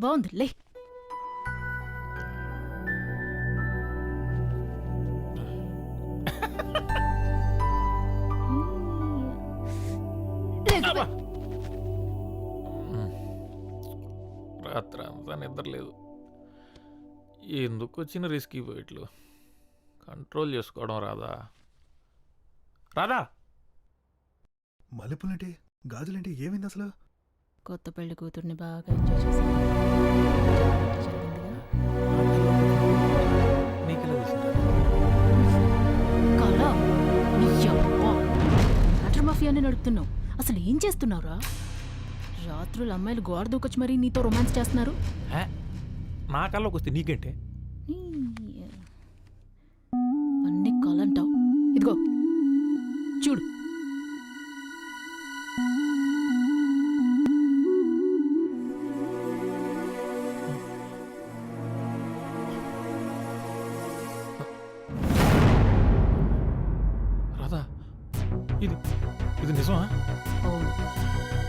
బాగుంది లే. రాత్రి అంతా నిద్ర లేదు. ఎందుకు వచ్చిన రిస్క్ పోయిట్లు కంట్రోల్ చేసుకోవడం రాదా? రాదా? మల్లెపూలంటే గాజులంటే ఏమైంది అసలు? కొత్త పెళ్లి కూతుర్ని బాగా ఎంజాయ్ చేశాను. నీకెలా తెలిసిందా? కళ వాటర్ మాఫియాని నడుపుతున్నావు. అసలు ఏం చేస్తున్నావురా? రాత్రులు అమ్మాయిలు గోడ దూకొచ్చి మరీ నీతో రొమాన్స్ చేస్తున్నారు. నా కళ్ళకి వస్తే నీకేంటే? అన్ని కళంటావు. ఇదిగో చూడు. రాదా? ఇది ఇది నిజమా? అవును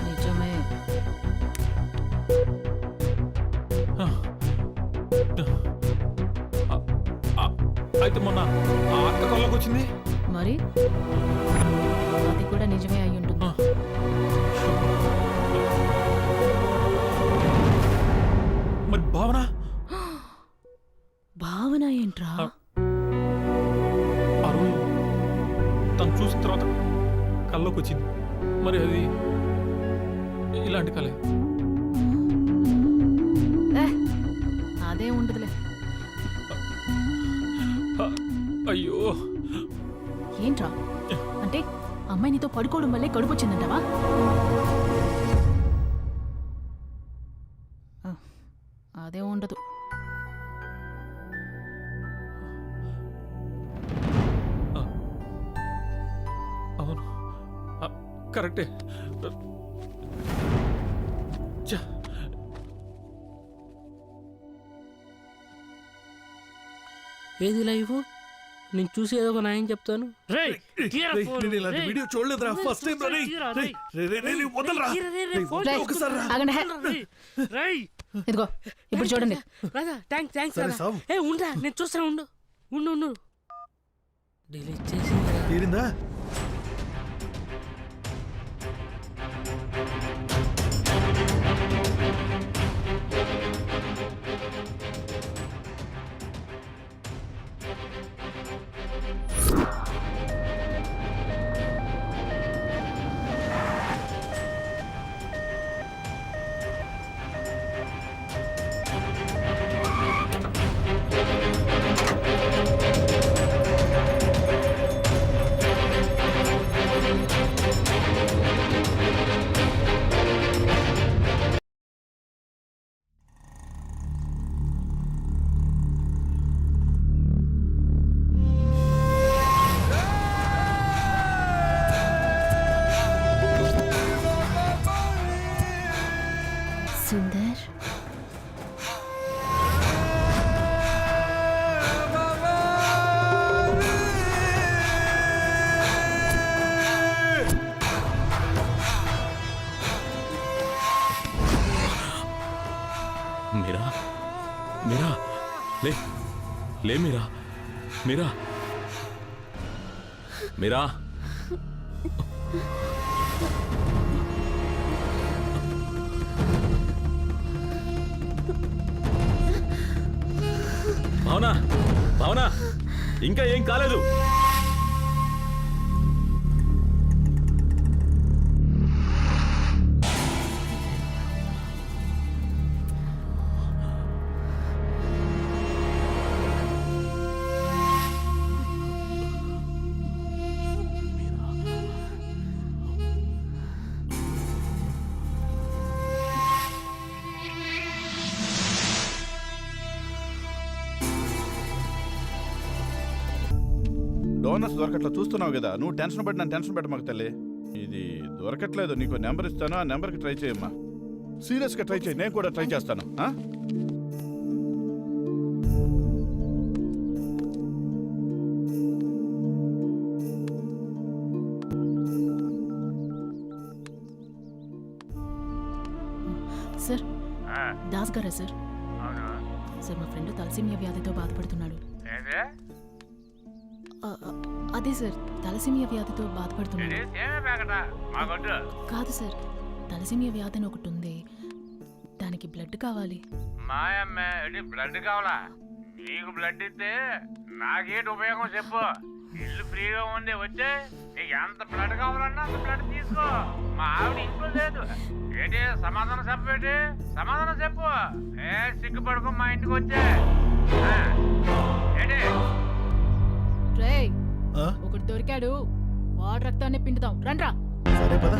నిజమే. అయితే మొన్న ఆ అక్క కళ్ళకి వచ్చింది మరి అది కూడా నిజమే అయి ఉంటుంది. మరి భావన? భావన ఏంట్రా? ఆ రోజు తను చూసిన తర్వాత కళ్ళకి వచ్చింది. మరి అది ఇలాంటి కళ? అదే ఉండదులే. అయ్యో ఏంట్రా అంటే అమ్మాయి నీతో పడుకోవడం వల్లే కడుపు వచ్చిందంటావా? అదే ఉండదు. అవును కరెక్టే. ఏది లైవ్? నేను చూసి ఏదో ఒక న్యాయం చెప్తాను. వీడియో చూడలేదురా, ఫస్ట్ టైం ఇదిగో ఇప్పుడు చూడండి. ఉండరా నేను చూస్తాను. ఉండు ఉండు ఉండు డిలీట్ చేసి తీరిందా? సుందర్ మీరా మీరా లే లే మీరా మీరా మీరా భావనా భావనా ఇంకా ఏం కాలేదు. డోనర్స్ దొరకట్లా చూస్తున్నావు కదా, నువ్వు టెన్షన్ పడి నన్ను టెన్షన్ పెట్టమాకు తల్లి. ఇది దొరకట్లేదు, నీకు నెంబర్ ఇస్తాను, ఆ నెంబర్కి ట్రై చేయమ్మా. సీరియస్గా ట్రై చేయి, నేను కూడా ట్రై చేస్తాను. సార్ దాస్ గారా సార్? అవునా? సార్ మా ఫ్రెండ్ తలసేమియా వ్యాధితో బాధపడుతున్నాడు. ఏంటి? అదే సార్, తలసేమియా వ్యాధితో బాధపడుతున్నాడు. ఏంటి? ఏమే ప్యాకెట? మాకొద్దు. కాదు సార్, తలసేమియా వ్యాధి అని ఒకటి ఉంది, దానికి బ్లడ్ కావాలి. మాయమ్మే ఏంటి బ్లడ్ కావాలా? నీకు బ్లడ్ ఇస్తే నాకేంటి ఉపయోగం చెప్పు. ఇల్లు ఫ్రీగా ఉంది, వచ్చే నీకు ఎంత బ్లడ్ కావాలన్నా అంత బ్లడ్ తీసుకో. మా ఆవిడ ఇంట్లో లేదు. ఏంటి సమాధానం చెప్పేటి? సమాధానం చెప్పు. ఏ సిగ్గుపడుకో, మా ఇంటికి వచ్చే. ఏంటి? రేయ్, ఆ? ఒకటి దొరికాడు, వాడి రక్తాన్ని పిండుదాం రండ్రా. సరే పద.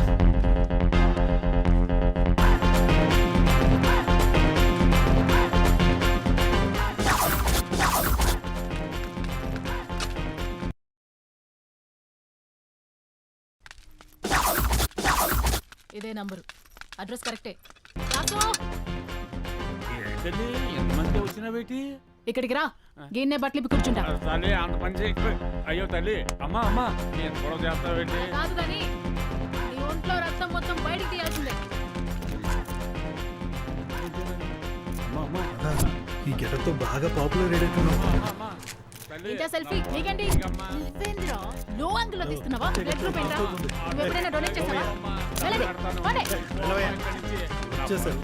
ఇదే నంబరు, అడ్రస్ కరెక్టే. రాసు, ఏంటది ఎంతమంది వచ్చినా పెట్టి? ఇక్కడికి రా, గిన్నె బట్టలు ఇప్పి కూర్చుంటా. తల్లి అంత పని చేయి. అయ్యో తల్లి, అమ్మా అమ్మా నేను గొడవ చేస్తా పెట్టి. కాదు కానీ నీ ఒంట్లో రక్తం మొత్తం బయటికి తీయాల్సిందే. అమ్మా అమ్మా ఈ గెటప్ తో బాగా పాపులర్ అయ్యేట్టున్నావు. అమ్మా తల్లి. ఏంటా సెల్ఫీ నీకండి? నువ్వేంద్రా లో యాంగిల్ లో తీస్తున్నావా? రెడ్ రూప్ ఏంట్రా? నువ్వు ఎప్పుడైనా డొనేట్ చేసావా? వెళ్ళండి, పోనీ. వచ్చేసారు.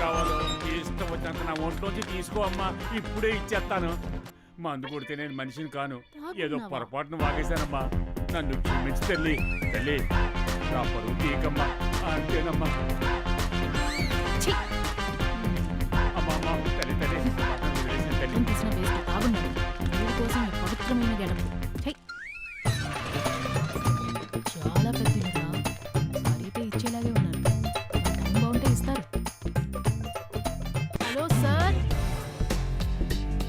కావాలో ఇష్టం వచ్చినంత నా ఒంట్లోంచి తీసుకో అమ్మా, ఇప్పుడే ఇచ్చేస్తాను. మందు కొడితే నేను మనిషిని కాను, ఏదో పొరపాటును వాగేశానమ్మా, నన్ను క్షమించి తల్లి. తల్లి నా పరువు తీకమ్మా, అంతేనమ్మా. ఛీ! అమ్మా అమ్మా తల్లి తల్లి వదిలేసిన తల్లి. రక్తం తీసిన వేస్ట్ బాగున్నాడు. వీడి కోసం ఈ పవిత్రమైన గెడపు. ఛై! చాలా పెద్దలుగా అడిగితే ఇచ్చేలాగే ఉన్నారు. టైం బాగుంటే ఇస్తారు. Hello sir,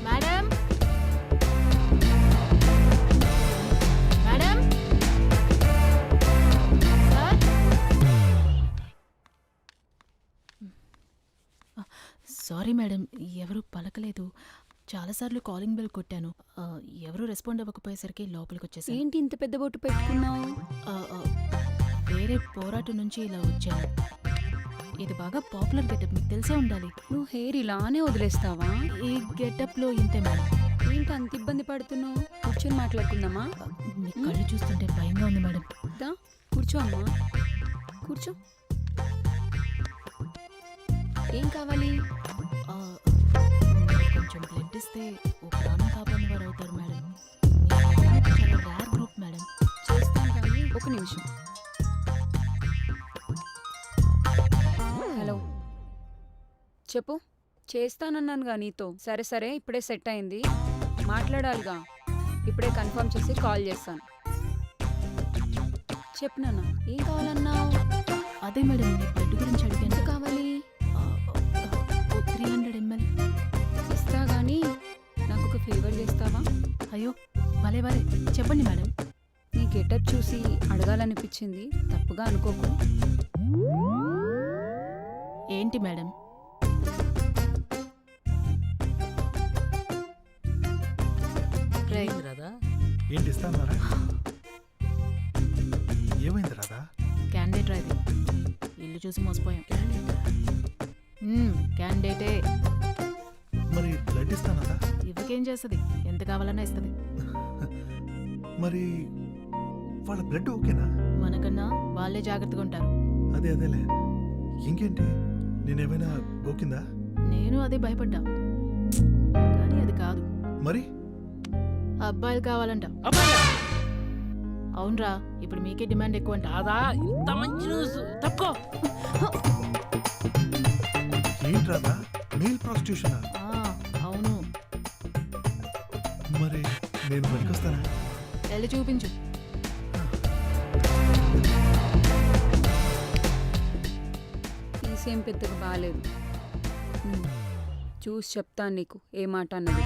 madam, madam, sir. Sorry madam, ఎవరు పలకలేదు. చాలాసార్లు కాలింగ్ బెల్ కొట్టాను, ఎవరు రెస్పాండ్ అవ్వకపోయేసరికి లోపలికి వచ్చేసాను. ఏంటి ఇంత పెద్ద బొట్టు పెట్టుకున్నావు? వేరే పోరాటం నుంచి ఇలా వచ్చాను. ఇది బాగా పాపులర్ గెటప్, మీకు తెలిసే ఉండాలి. నువ్వు హెయిర్ ఇలానే వదిలేస్తావా? ఈ గెటప్లో ఇంతే మేడం. ఏంటి అంత ఇబ్బంది పడుతున్నావు? కూర్చొని మాట్లాడుకుందామా? మీ కళ్ళు చూస్తుంటే భయంగా ఉంది మేడం. దా కూర్చో అమ్మా, కూర్చో. ఏం కావాలి? మీరు కొంచెం బ్లడ్ ఇస్తే ఓ ప్రాణం కాపాడిన వారు అవుతారు మేడం. మీ గ్రూప్ చాలా రేర్ గ్రూప్ మేడం. చేస్తాను కానీ ఒక నిమిషం. హలో, చెప్పు. చేస్తానన్నానుగా నీతో. సరే సరే, ఇప్పుడే సెట్ అయింది, మాట్లాడాలిగా. ఇప్పుడే కన్ఫర్మ్ చేసి కాల్ చేస్తాను. చెప్పు నాన్న, ఏం కావాలన్నావు? అదే మేడం, మీ బ్లడ్ గురించి అడిగాను. ఎంత కావాలి? 300 ml. ఇస్తా కానీ నాకు ఒక ఫేవర్ చేస్తావా? అయ్యో భలే భలే, చెప్పండి మేడం. నీ గెటప్ చూసి అడగాలనిపించింది, తప్పుగా అనుకోకు. ఏంటి మేడం? ఏంటి ఇస్తాన్నారా? ఏమైంది రాదా? క్యాండిడేట్ రాది, ఇల్లు చూసి మోసపోయాం. క్యాండిడేటే. మరి బ్లడ్ ఇస్తానదా? ఇవ్వకేం చేస్తుంది, ఎంత కావాలన్నా ఇస్తుంది. మరి వాళ్ళ బ్లడ్ ఓకేనా? మనకన్నా వాళ్ళే జాగ్రత్తగా ఉంటారు. అదేలే. ఇంకేంటి, నేనేమైనా గోకిందా? నేను అదే భయపడ్డా, కానీ అది కాదు. మరి అబ్బాయిలు కావాలంట. అవునరా, ఇప్పుడు మీకే డిమాండ్ ఎక్కువ అంట. దాదా ఇంత మంచి న్యూస్ తప్పుకో. ఏంటి రాదా, మెయిల్ ప్రాస్టిట్యూషనా? అవును. మరి నేను పనికొస్తానా? వెళ్ళి చూపించు. ఫీజేం పెద్దగా బాగాలేదు. చూసి చెప్తాను నీకు ఏ మాట అన్నది.